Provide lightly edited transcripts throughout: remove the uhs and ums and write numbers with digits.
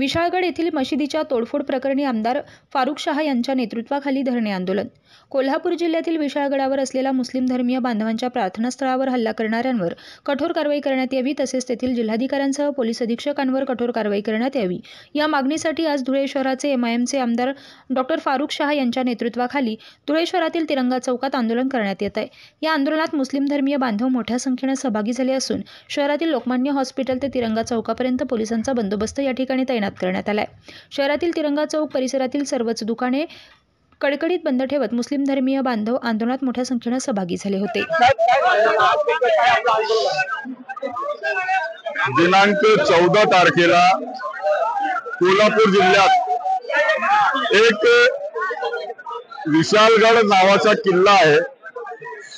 विशाळगड येथील मशिदीच्या तोडफोड प्रकरणी आमदार फारुख शाह यांच्या नेतृत्वाखाली धरणे आंदोलन। कोल्हापूर जिल्ह्यातील विशाळगडावर असलेल्या मुस्लिम धर्मीय बांधवांच्या प्रार्थनास्थळावर हल्ला करणाऱ्यांवर कठोर कारवाई करण्यात यावी, तसेच तेथील जिल्हाधिकाऱ्यांसह पोलीस अधीक्षकांवर कठोर कारवाई करण्यात यावी, या मागणीसाठी आज धुळे शहराचे MIMचे आमदार डॉ. फारुख शाह यांच्या नेतृत्वाखाली धुळे शहरातील तिरंगा चौकात आंदोलन करण्यात येत आहे। या आंदोलनात मुस्लिम धर्मीय बांधव मोठ्या संख्येने सहभागी झाले असून शहरातील लोकमान्य हॉस्पिटल ते तिरंगा चौकापर्यंत पोलिसांचा बंदोबस्त या ठिकाणी तैनात करण्यात आलाय। शहरातील तिरंगा चौक परिसरातील सर्वच दुकाने कडकडीत बंद ठेवत मुस्लिम धर्मीय बांधव आंदोलनात मोठ्या संख्येने सहभागी झाले होते। दिनांक 14 तारखेला कोल्हापूर जिल्ह्यात एक विशाळगड नावाचा किल्ला आहे।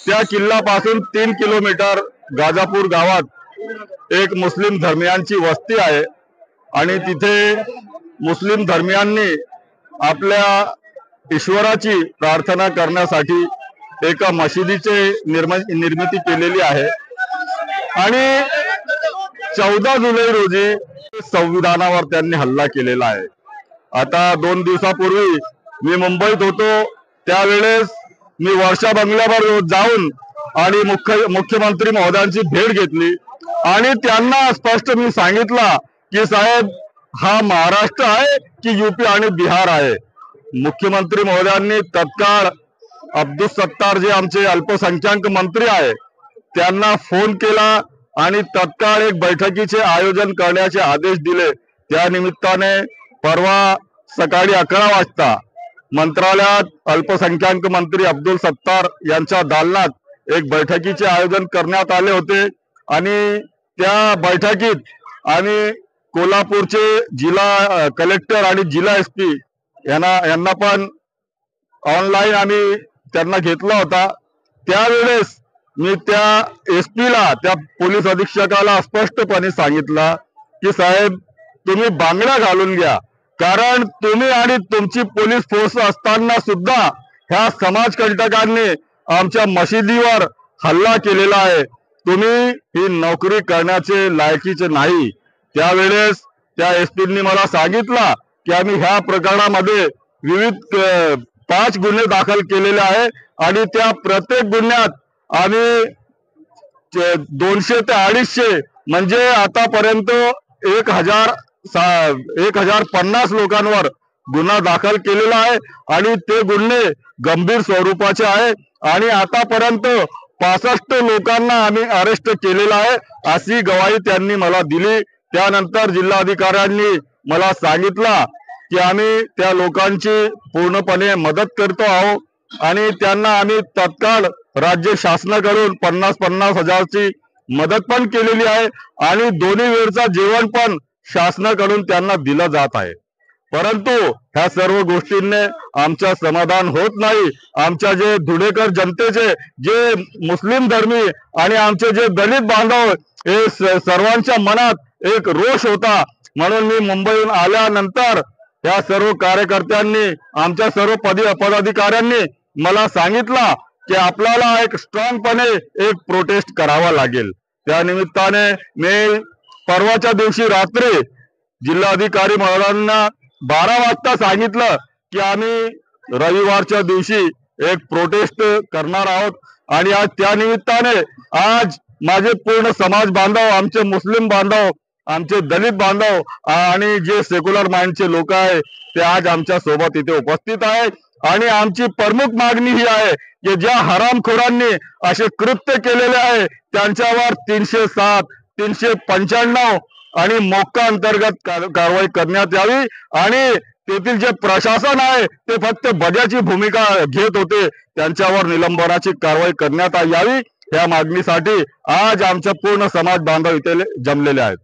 त्या किल्ल्यापासून 3 किलोमीटर गाजापूर गावात एक मुस्लिम धर्मियांची वस्ती आहे आणि तिथे मुस्लिम धर्मियांनी आपल्या ईश्वराची प्रार्थना करण्यासाठी एका मशिदीची निर्मिती केलेली आहे आणि 14 जुलै रोजी संविधानावर त्यांनी हल्ला केलेला आहे। आता 2 दिवसापूर्वी मी मुंबईत होतो, त्यावेळेस मी वर्षा बंगल्यावर जाऊन आणि मुख्यमंत्री महोदयांची भेट घेतली आणि त्यांना स्पष्ट मी सांगितलं की साहेब, हा महाराष्ट्र आहे की UP आणि बिहार आहे। मुख्यमंत्री महोदयांनी तत्काळ अब्दुल सत्तार जे आमचे अल्पसंख्याक मंत्री आहे त्यांना फोन केला आणि तत्काळ एक बैठकीचे आयोजन करण्याचे आदेश दिले। त्या निमित्ताने परवा सकाळी 11 वाजता मंत्रालयात अल्पसंख्याक मंत्री अब्दुल सत्तार यांच्या दालनात एक बैठकीचे आयोजन करण्यात आले होते आणि त्या बैठकीत आम्ही कोल्हापूरचे जिल्हा कलेक्टर आणि जिल्हा SP यांना पण ऑनलाईन आम्ही त्यांना घेतला होता। त्यावेळेस मी त्या SP ला, त्या पोलीस अधीक्षकाला स्पष्टपणे सांगितलं की साहेब, तुम्ही बांगड्या घालून घ्या, कारण तुम्ही आणि तुमची पोलीस फोर्स असताना सुद्धा ह्या समाजकंटकांनी आमच्या मशिदीवर हल्ला केलेला आहे। तुम्ही ही नोकरी करण्याचे लायकीचे नाही। त्यावेळेस त्या SPनी मला सांगितलं की आम्ही ह्या प्रकरणामध्ये विविध 5 गुन्हे दाखल केलेले आहे आणि त्या प्रत्येक गुन्ह्यात आम्ही 200 ते 250 म्हणजे आतापर्यंत 1050 लोकांवर गुन्हा दाखल केलेला आहे आणि ते गुन्हे गंभीर स्वरूपाचे आहे आणि आतापर्यंत 65 लोकांना आम्ही अरेस्ट केलेला आहे, अशी ग्वाही त्यांनी मला दिली। त्यानंतर जिल्हाधिकाऱ्यांनी मला सांगितलं की आम्ही त्या लोकांची पूर्णपणे मदत करतो आहोत आणि त्यांना आम्ही तत्काळ राज्य शासनाकडून 50-50 हजारची मदत पण केलेली आहे आणि दोन्ही वेळचा जेवण पण शासनाकडून त्यांना दिलं जात आहे। परंतु ह्या सर्व गोष्टींनी आमचा समाधान होत नाही। आमच्या जे धुळेकर जनतेचे, जे मुस्लिम धर्मी आणि आमचे जे दलित बांधव, हे सर्वांच्या मनात एक रोष होता। म्हणून मी मुंबईहून आल्यानंतर या सर्व कार्यकर्त्यांनी, आमच्या सर्व पदाधिकाऱ्यांनी मला सांगितलं की आपल्याला एक स्ट्रॉंगपणे एक प्रोटेस्ट करावा लागेल। त्या निमित्ताने मी परवाच्या दिवशी रात्री जिल्हाधिकारी महोदयांना 12 वाजता सांगितलं की आम्ही रविवारच्या दिवशी एक प्रोटेस्ट करणार आहोत आणि आज त्या निमित्ताने आज माझे पूर्ण समाज बांधव, आमचे मुस्लिम बांधव, आमचे दलित बांधव आणि जे सेक्युलर माइंडचे लोक आहे ते आज आमच्या सोबत इथे उपस्थित आहेत आणि आमची प्रमुख मागणी ही आहे की ज्या हरामखोरांनी असे कृत्य केलेले आहे त्यांच्यावर 307, 395 आणि मोक्का अंतर्गत कारवाई करण्यात यावी आणि तेथील जे प्रशासन आहे ते फक्त बजाची भूमिका घेत होते, त्यांच्यावर निलंबनाची कारवाई करण्यात यावी। या मागणीसाठी आज आमच्या पूर्ण समाज बांधव इथे जमलेले आहेत।